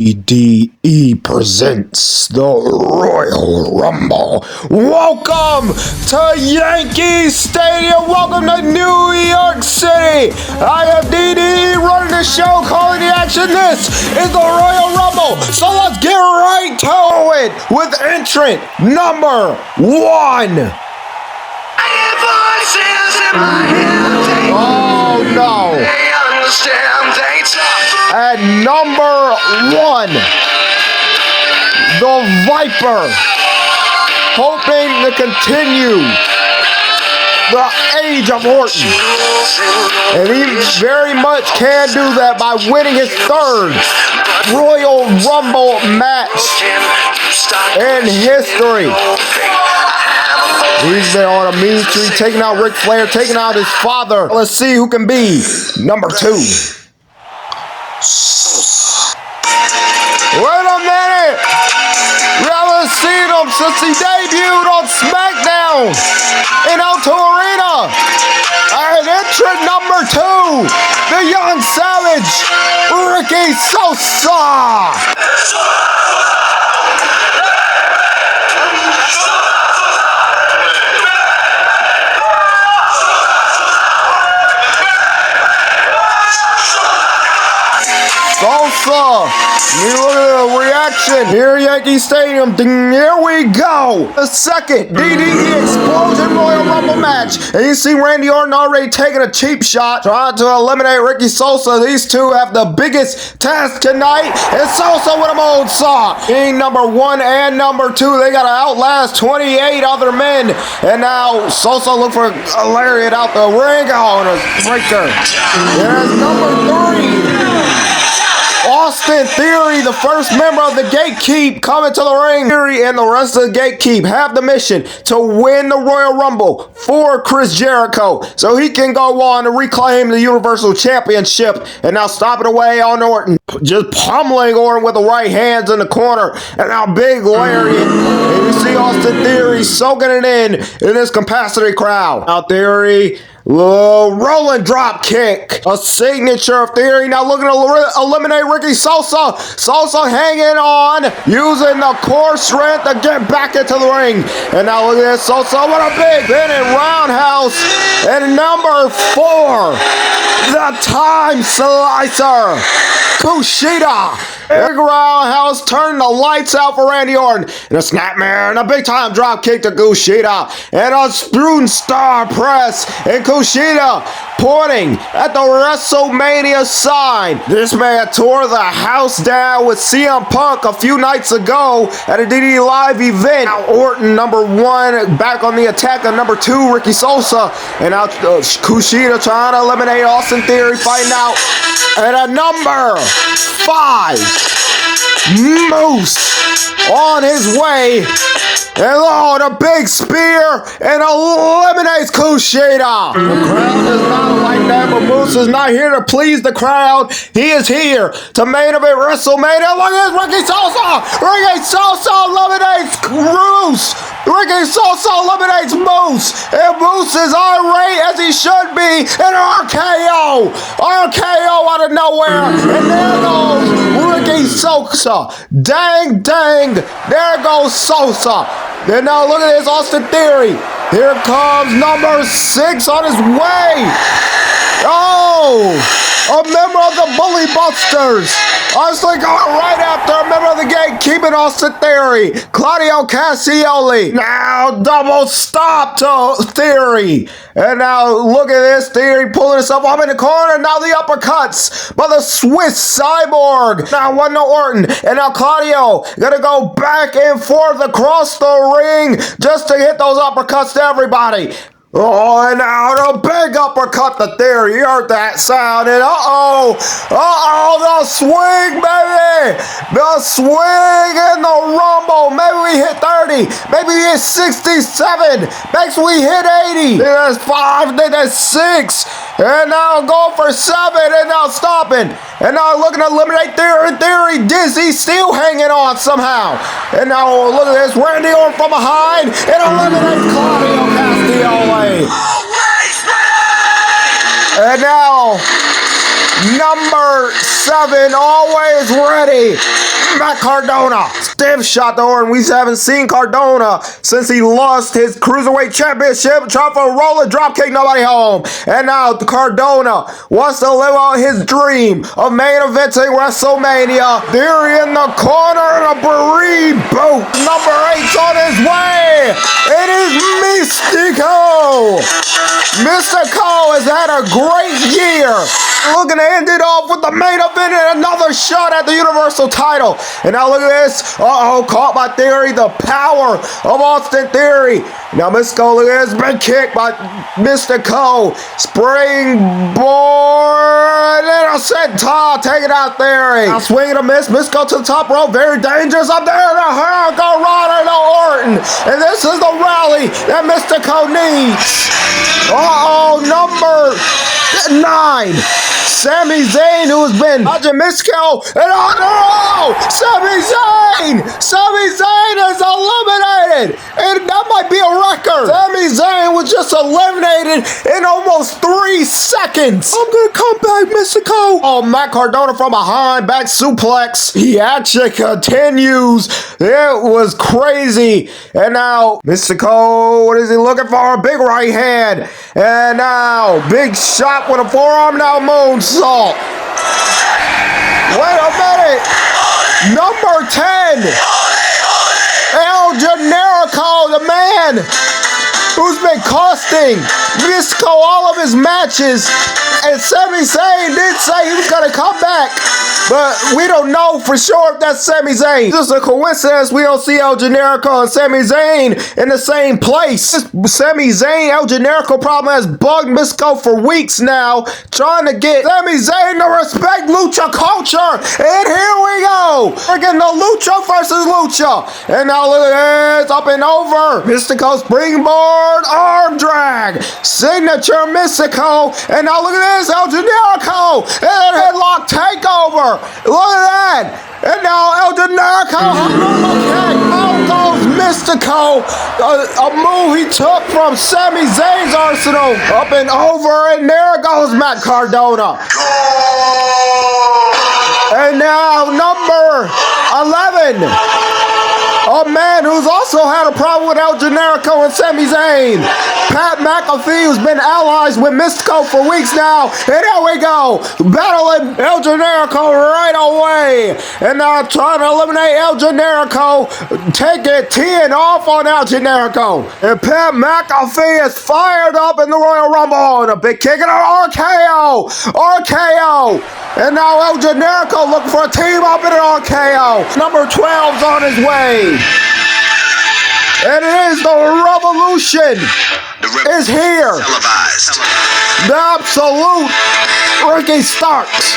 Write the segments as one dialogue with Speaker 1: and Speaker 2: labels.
Speaker 1: DDE presents the Royal Rumble. Welcome to Yankee Stadium. Welcome to New York City. I am DDE running the show, calling the action. This is the Royal Rumble. So let's get right to it with entrant number 1. Oh no. At number 1, the Viper, hoping to continue the age of Orton. And he very much can do that by winning his 3rd Royal Rumble match in history. He's been on a mean streak, taking out Ric Flair, taking out his father. Let's see who can be number 2. Wait a minute! We haven't seen him since he debuted on SmackDown in O2 Arena. And entrant number 2, the young savage, Ricky Sosa. Sosa, you look at the reaction here at Yankee Stadium. Here we go. The 2nd DDE Explosion Royal Rumble match. And you see Randy Orton already taking a cheap shot, trying to eliminate Ricky Sosa. These two have the biggest task tonight. And Sosa with a mold saw. Being number 1 and number 2, they got to outlast 28 other men. And now Sosa look for a lariat out the ring. Oh, and a breaker. There's number 3. Austin Theory, the first member of the Gatekeep, coming to the ring. Theory and the rest of the Gatekeep have the mission to win the Royal Rumble for Chris Jericho so he can go on to reclaim the Universal Championship. And now stopping away on Orton, just pummeling Orton with the right hands in the corner. And now big lariat. And you see Austin Theory soaking it in this capacity crowd. Now Theory, rolling drop kick, a signature of Theory. Now looking to eliminate Ricky Sosa. Sosa hanging on, using the core strength to get back into the ring. And now look at this, Sosa with a big spinning roundhouse. And number 4, the time slicer, Kushida. Big roundhouse, turn the lights out for Randy Orton. And a snapmare and a big time drop kick to Kushida. And a spoon star press. And Kushida pointing at the WrestleMania sign. This man tore the house down with CM Punk a few nights ago at a DDE Live event. Now Orton, number 1, back on the attack on number 2, Ricky Sosa. And now Kushida trying to eliminate Austin Theory, fighting out. And a number 5, Moose on his way. And the big spear and eliminates Kushida. The crowd does not like that, but Moose is not here to please the crowd. He is here to main event WrestleMania. Look at this, Ricky Sosa! Ricky Sosa eliminates Moose! Ricky Sosa eliminates Moose! And Moose is irate as he should be. And RKO! RKO out of nowhere. And there goes Ricky Sosa. Dang, there goes Sosa. And now look at this, Austin Theory. Here comes number 6 on his way. Oh, a member of the Bully Busters. Honestly, going right after a member of the Gatekeeping Austin Theory, Claudio Cassioli. Now double stop to Theory. And now look at this, Theory pulling himself up in the corner. Now the uppercuts by the Swiss Cyborg. Now one to Orton. And now Claudio gonna go back and forth across the ring just to hit those uppercuts to everybody. Oh, and now the big uppercut to Theory. You heard that sound. And the swing, baby. The swing in the Rumble. Maybe we hit 30. Maybe we hit 67. Maybe we hit 80. Then that's 5. Then that's 6. And now going for 7. And now stopping. And now looking to eliminate Theory. Theory dizzy, still hanging on somehow. And now look at this. Randy Orton from behind. And eliminates Claudio Castiglione. And now Number 7, always ready. Matt Cardona. Stiff shot to Orton. We haven't seen Cardona since he lost his Cruiserweight Championship. Trying for a roller dropkick, nobody home. And now Cardona wants to live out his dream of main eventing WrestleMania. Theory in the corner and a bereaved boot. Number 8's on his way. It is Mystico. Mystico has had a great year. Looking to end it off with the main event and another shot at the Universal title. And now look at this. Uh-oh, caught by Theory. The power of Austin Theory. Now Mystico, look at this. Big kick by Mystico. Springboard. And a senton. Take it out Theory. Now swing and a miss. Mystico to the top rope. Very dangerous up there. The Hurricane Rider to Orton. And this is the rally that Mystico needs. Uh-oh, number 9. Sami Zayn, who has been dodging Mystico, and oh no! Sami Zayn! Sami Zayn is eliminated! And that might be a record! Sami Zayn was just eliminated in almost 3 seconds! I'm gonna come back, Mystico! Oh, Matt Cardona from behind, back suplex. He actually continues. It was crazy. And now, Mystico, what is he looking for? A big right hand. And now, big shot with a forearm, now moonsault. Wait a minute. Number 10. El Generico, the man who's been costing Mystico all of his matches. And Sami Zayn did say he was going to come back. But we don't know for sure if that's Sami Zayn. Just a coincidence we don't see El Generico and Sami Zayn in the same place. This Sami Zayn, El Generico problem has bugged Mystico for weeks now, trying to get Sami Zayn to respect Lucha culture. And here we go. We're getting the Lucha versus Lucha. And now look at this, up and over. Mystico springboard, arm drag. Signature Mystico. And now look at this, El Generico. And headlock takeover. Look at that! And now El Generico, out goes Mystico. A move he took from Sami Zayn's arsenal. Up and over, and there goes Matt Cardona. And now number 11. A man who's also had a problem with El Generico and Sami Zayn. Pat McAfee, who's been allies with Mystico for weeks now. And here we go. Battling El Generico right away. And now trying to eliminate El Generico. Taking 10 off on El Generico. And Pat McAfee is fired up in the Royal Rumble. And a big kick and an RKO. RKO. And now El Generico looking for a team up in an RKO. Number 12's on his way. And it is the revolution is here. Televised. The absolute Ricky Starks.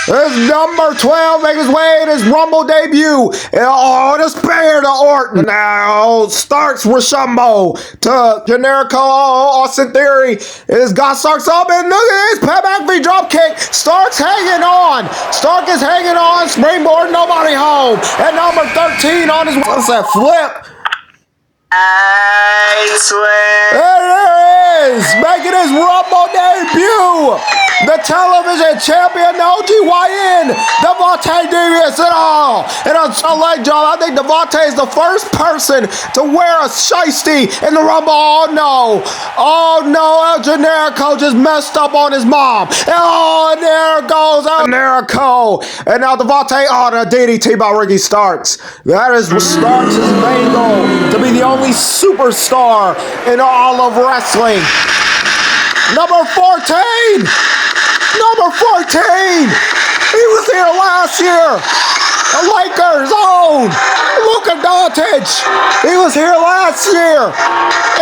Speaker 1: This number 12 making his way in his Rumble debut. Oh, the spear to Orton. Now, Starks Rochambeau to Generico. Austin Theory is got Starks up. And look at this. Pat McAfee drop kick. Starks hanging on. Stark is hanging on. Springboard, nobody home. And number 13 on his... What's that flip? There it is, making his Rumble debut, the television champion, the OGYN, Devontae Davis and all. And on a leg job, I think Devontae is the first person to wear a shiesty in the Rumble. Oh no, El Generico just messed up on his mom. Oh, and there goes El Generico. And now Devontae on a DDT by Ricky Starks. That is Starks' main goal, to be the only superstar in all of wrestling. Number 14. Number 14. He was here last year. The Lakers own Luka Doncic. He was here last year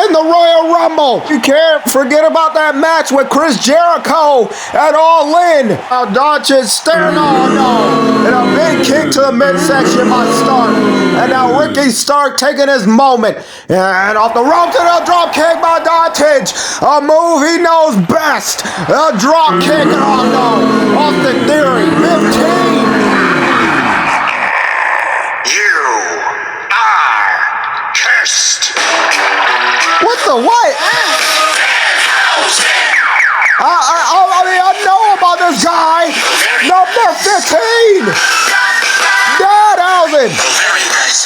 Speaker 1: in the Royal Rumble. You can't forget about that match with Chris Jericho at All In. Now Doncic staring on and a big kick to the midsection by Stark. And now Ricky Stark taking his moment. And off the rope to the drop kick by Doncic. A move he knows best. A drop kick. Oh no. Austin Theory. 15. What the what? I know about this guy. Number 15. Danhausen.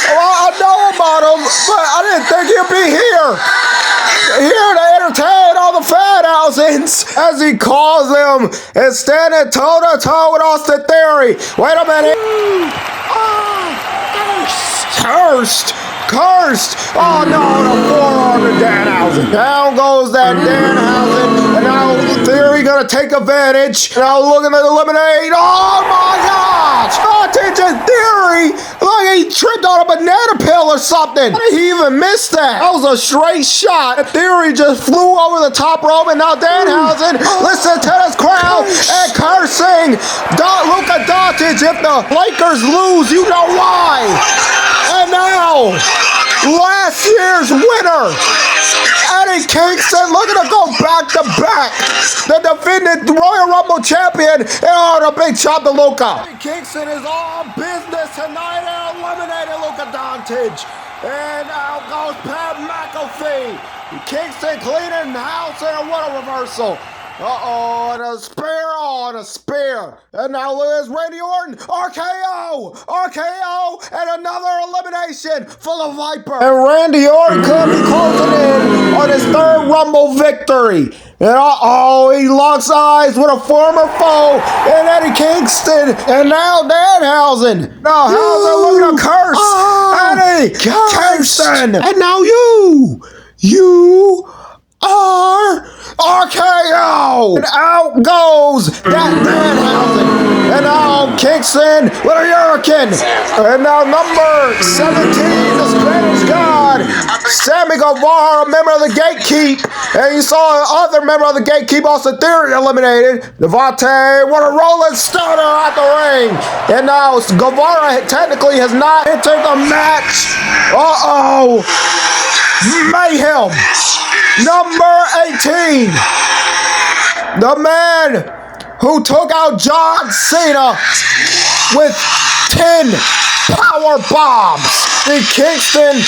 Speaker 1: Well, I know about him, but I didn't think he'd be here. Here to entertain all the Danhausens, as he calls them, and standing toe-to-toe with Austin Theory. Wait a minute. Cursed. Oh no, the forearm to Danhausen. Down goes that Danhausen. And now Theory gonna take advantage. Now looking to eliminate. Oh my gosh! Attention, Theory! Like he tripped on a banana peel or something. How did he even miss that? That was a straight shot. Theory just flew over the top rope, and now Danhausen, listen to this crowd and cursing. Luka Doncic, if the Lakers lose, you know why. And now, last year's winner, Eddie Kingston, looking to go back to back. The defending Royal Rumble champion, and the big chop to Luka. Eddie Kingston is all business tonight and eliminated Luka Doncic. And out goes Pat McAfee. Kingston cleaning house, and what a reversal. And a spear. And now Liz, Randy Orton, RKO, and another elimination full of Viper. And Randy Orton could be closing in on his third Rumble victory. And he locks eyes with a former foe, and Eddie Kingston, and now Danhausen. Now Hausen looking to curse Eddie Kingston. And now you are RKO! And out goes that Danhausen. And now Kingston with a hurricane. And now number 17, the Spanish God, Sammy Guevara, member of the Gatekeep. And you saw other member of the Gatekeep, Austin Theory, eliminated. Devontae, what a rolling stunner out the ring. And now Guevara technically has not entered the match. Mayhem. Number 18, the man who took out John Cena with 10 power bombs. And Kingston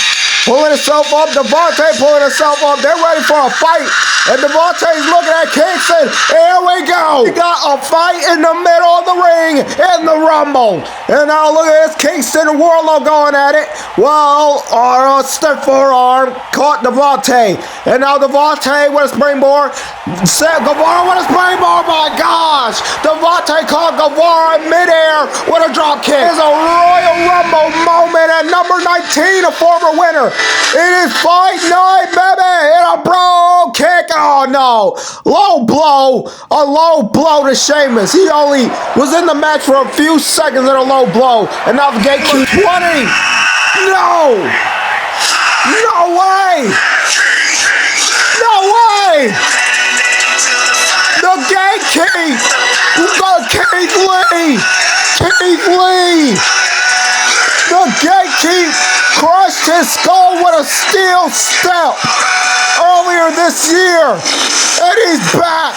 Speaker 1: pulling himself up, Devontae pulling himself up. They're ready for a fight. And Devontae's looking at Kingston. Here we go. We got a fight in the middle of the ring in the Rumble. And now look at this, Kingston and Wardlow going at it. Well, a stiff forearm caught Devontae. And now Devontae with a springboard. Guevara with a springboard. My gosh. Devontae caught Guevara in midair with a drop kick. It's a Royal Rumble moment at number 19, a former winner. It is fight night, baby. And a bro kick. Oh no. A low blow to Sheamus. He only was in the match for a few seconds in a low blow. And now the Gatekeep 20. No way. The Gatekeep. Keith Lee. The Gatekeep crushed his skull with a steel step earlier this year. And he's back.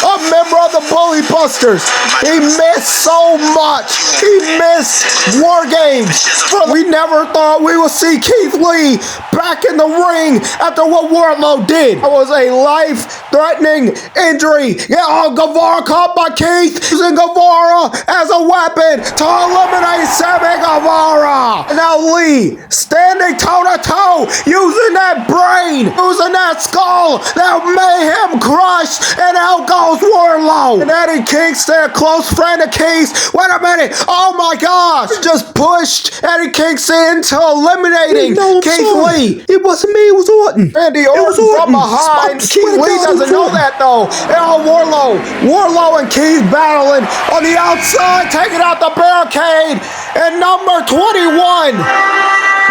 Speaker 1: A member of the Bully Busters. He missed so much. He missed War Games. We never thought we would see Keith Lee back in the ring after what Wardlow did. It was a life-threatening injury. Guevara caught by Keith, using Guevara as a weapon to eliminate Sammy Guevara. And now Lee standing toe-to-toe, using that brain, using that skull that made him crush, and out goes Wardlow. And Eddie Kingston, a close friend of Keith's. Wait a minute. Oh my gosh. Just pushed Eddie Kingston into eliminating Keith Lee. It wasn't me, it was Orton. Randy Orton from behind. Keith Lee doesn't know that though. And Wardlow and Keith battling on the outside, taking out the barricade. And number 21,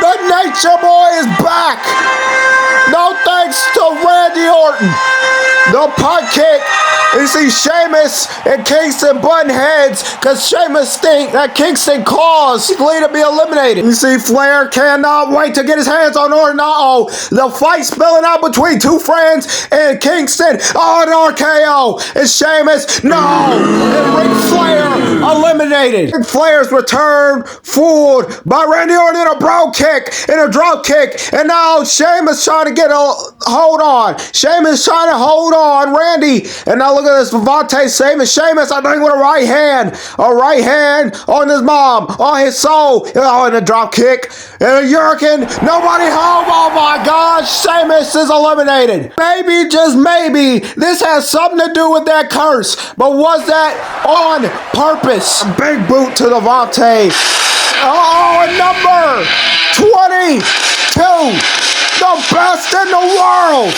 Speaker 1: the Nature Boy is back. No thanks to Randy Orton. The punt kick. You see Sheamus and Kingston button heads because Sheamus think that Kingston caused Lee to be eliminated. You see Flair cannot wait to get his hands on Orton. The fight spilling out between two friends and Kingston. An RKO. And Sheamus, no. And Ric Flair eliminated. Ric Flair's return fooled by Randy Orton in a bro kick and a drop kick. And now Sheamus trying to get a hold on. Sheamus trying to hold hold on, Randy. And now look at this, Devontae saving Sheamus, I think, with a right hand on his mom, on his soul. Oh, and a drop kick, and a Hurricane, nobody home. Oh my gosh, Sheamus is eliminated. Maybe, just maybe, this has something to do with that curse, but was that on purpose? A big boot to Devontae. Oh, and number 22, the best in the world,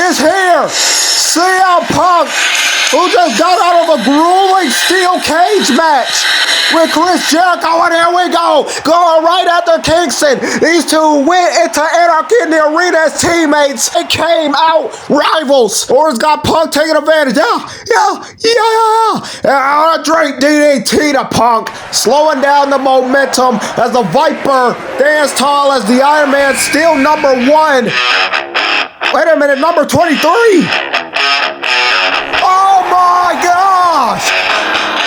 Speaker 1: is here. CM Punk, who just got out of a grueling steel cage match with Chris Jericho, and here we go, going right after Kingston. These two went into Anarchy in the arena as teammates. It came out rivals. Orton's got Punk taking advantage. Yeah. And a great DDT to Punk, slowing down the momentum as the Viper stands tall as the Iron Man, still number 1. Wait a minute, number 23. Oh my gosh!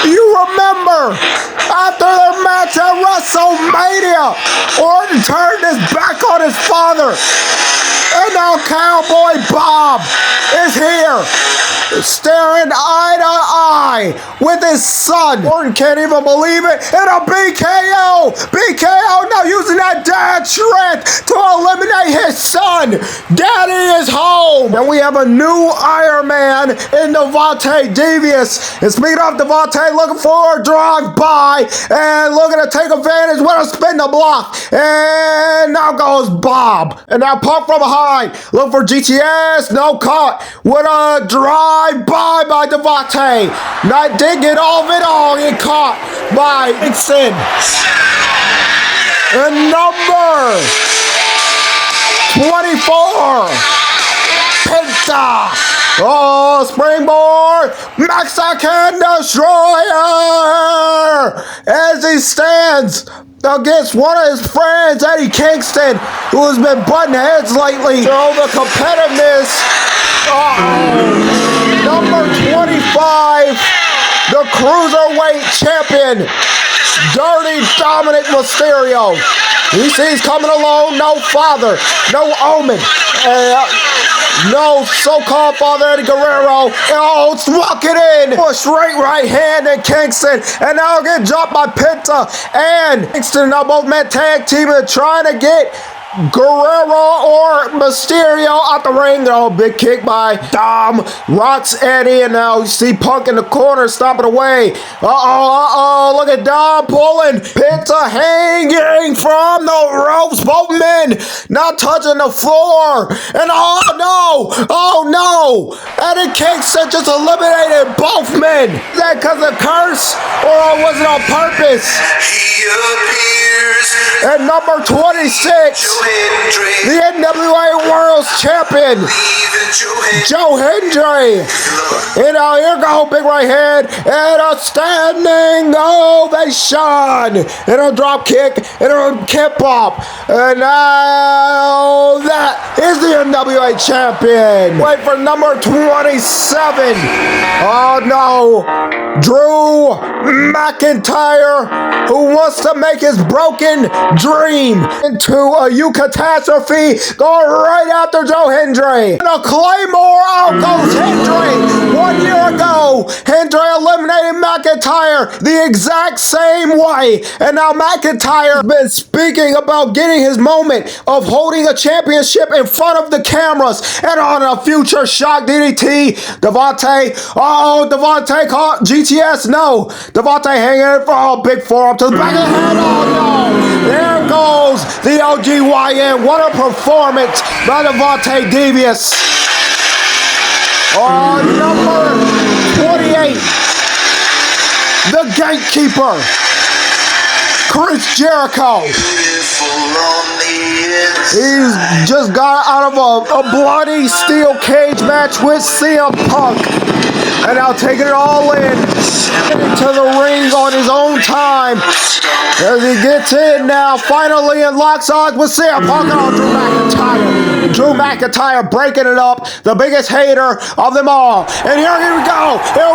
Speaker 1: You remember, after their match at WrestleMania, Orton turned his back on his father. And now Cowboy Bob is here, staring eye to eye with his son. Orton can't even believe it. And a BKO! BKO now using that dad strength to eliminate his son. Daddy is home. And we have a new Iron Man in Devontae Devious. And speaking of Devontae, looking for a drive by and looking to take advantage with a spin the block. And now goes Bob. And now Punk from behind. Look for GTS. No, caught with a drive by Devontae. Not did get all of it all. Get caught by Nixon. And number 24, Penta. Oh, springboard, Mexican Destroyer, as he stands against one of his friends, Eddie Kingston, who has been butting heads lately. Show the competitiveness. Number 25, the Cruiserweight Champion, Dirty Dominic Mysterio. He sees coming alone, no father, no Omen, no so-called father Eddie Guerrero. Oh, struck it in. A straight right hand in Kingston. And now get jumped by Penta and Kingston. Now both men tag teaming, trying to get Guerrero or Mysterio out the ring. Oh, big kick by Dom. Rocks Eddie, and now you see Punk in the corner stomping away. Look at Dom pulling. Penta hanging from the ropes. Both men not touching the floor. And oh no. Eddie Kingston just eliminated both men. Is that because of curse, or was it on purpose?
Speaker 2: He appears.
Speaker 1: And number 26, the NWA World Champion, Joe Hendry. And now here go, big right hand, and a standing ovation, and a drop kick, and a kip up. And now that is the NWA Champion. Wait for number 27. Oh no, Drew McIntyre, who wants to make his broken dream into a catastrophe, going right after Joe Hendry. And a Claymore, out goes Hendry. 1 year ago, Hendry eliminated McIntyre the exact same way. And now McIntyre has been speaking about getting his moment of holding a championship in front of the cameras. And on a future shock DDT, Devontae caught GTS. No, Devontae hanging for a big forearm to the back of the head. Oh no, there goes the OGYN. What a performance by Devontae Devious. Number 28, the Gatekeeper, Chris Jericho. He's just got out of a bloody steel cage match with CM Punk. And now taking it all in. to the ring on his own time. As he gets in now, finally and locks eyes with CM Punk on Drew McIntyre. Drew McIntyre breaking it up, the biggest hater of them all. And here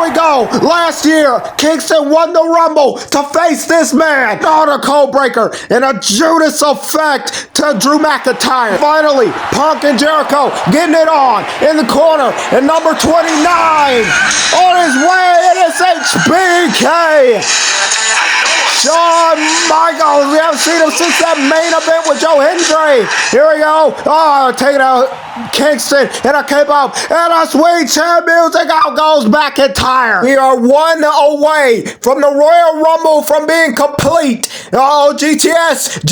Speaker 1: we go. Last year, Kingston won the Rumble to face this man, on a code breaker, and a Judas effect to Drew McIntyre. Finally, Punk and Jericho getting it on in the corner, and number 29 on his way, and it's HBK. Shawn Michaels, we haven't seen him since that main event with Joe Hendry. Here we go. Oh, taking out Kingston, and a cape up, and a sweet chin music. Out goes McIntyre. We are one away from the Royal Rumble from being complete. Oh, GTS.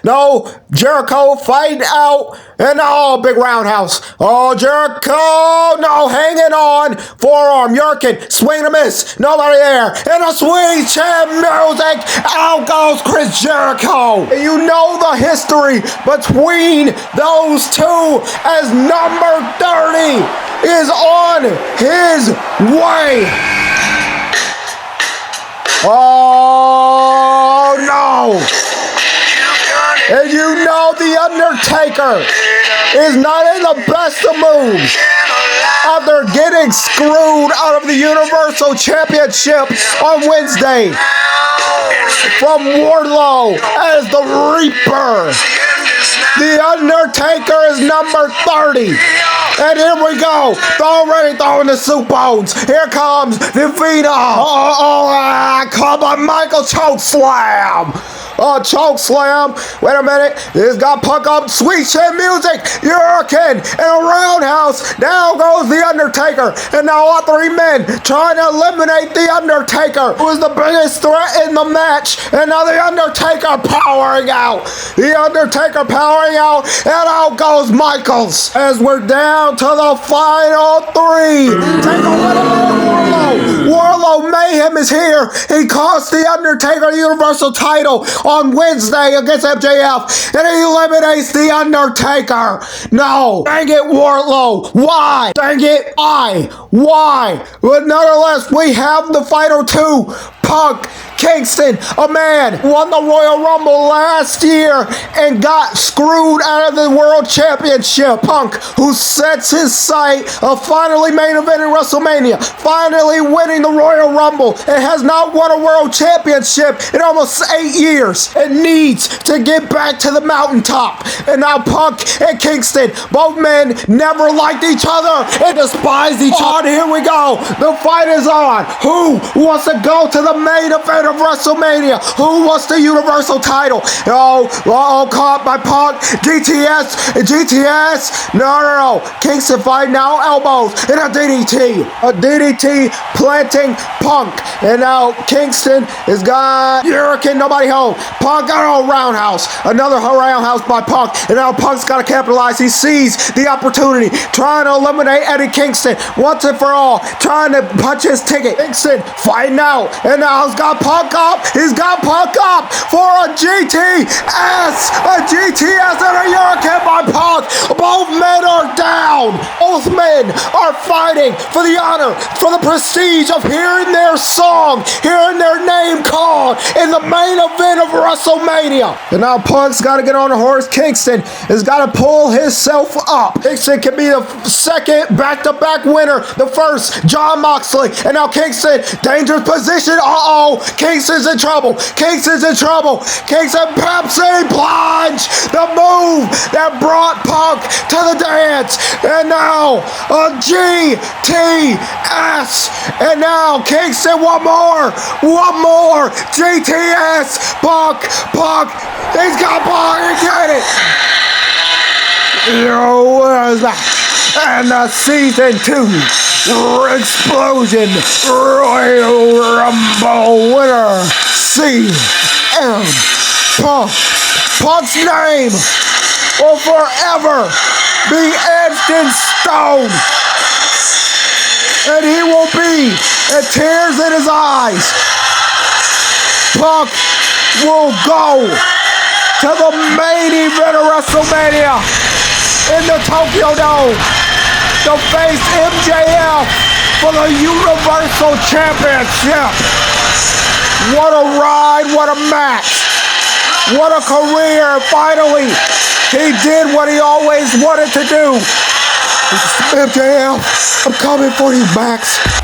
Speaker 1: No, Jericho fighting out. And oh, big roundhouse. Oh, Jericho. No, hanging on. Forearm, Yerkin. Swing and a miss. Nobody there. And a sweet chin music. Out goes Chris Jericho. You know the history between those two, as number 30 is on his way. Oh, no. And you know the Undertaker is not in the best of moods after getting screwed out of the Universal Championship on Wednesday from Wardlow as the Reaper. The Undertaker is number 30. And here we go. Already throwing the soup bones. Here comes the Phenom. Come on, Michael choke slam. Choke slam. Wait a minute. This got Punk up. Sweet chin music. Yerkin and a roundhouse. Down goes the Undertaker. And now all three men trying to eliminate the Undertaker, who is the biggest threat in the match. And now the Undertaker powering out. The Undertaker powering out. And out goes Michaels. As we're down to the final three. Take a little bit of Wardlow. Wardlow Mayhem is here. He cost the Undertaker the Universal title on Wednesday against MJF, and he eliminates the Undertaker. No, dang it, Wardlow. Why? Dang it, why? But nonetheless, we have the final two. Punk, Kingston, a man won the Royal Rumble last year and got screwed out of the World Championship. Punk, who sets his sight of finally main event in WrestleMania, finally winning the Royal Rumble, and has not won a World Championship in almost 8 years, and needs to get back to the mountaintop. And now Punk and Kingston, both men never liked each other and despised each other. Here we go. The fight is on. Who wants to go to the main event of WrestleMania? Who wants the Universal title? Caught by Punk. GTS. No. Kingston fighting now, elbows and a DDT. A DDT planting Punk. And now Kingston has got Hurricane, nobody home. Punk got a roundhouse. Another roundhouse by Punk. And now Punk's got to capitalize. He sees the opportunity, trying to eliminate Eddie Kingston once and for all, trying to punch his ticket. Kingston fighting out. And now he's got Punk up. He's got Punk up for a GTS. A GTS and a Hurricane by Punk. Both men are down. Both men are fighting for the honor, for the prestige of hearing their song, hearing their name called in the main event of WrestleMania. And now Punk's got to get on the horse. Kingston has got to pull himself up. Kingston can be the second back-to-back winner. The first, John Moxley. And now Kingston, dangerous position. Kingston's in trouble. Kingston Pepsi plunge. The move that brought Punk to the dance. And now a GTS. And now Kingston, one more. GTS. Punk. He's got Punk. He got it. What is that? And the season 2 explosion Royal Rumble winner, CM Punk. Punk's name will forever be etched in stone, and he will be with tears in his eyes. Punk will go to the main event of WrestleMania in the Tokyo Dome to face MJF for the Universal Championship. What a ride, what a match. What a career, finally. He did what he always wanted to do. MJF, I'm coming for you, Max.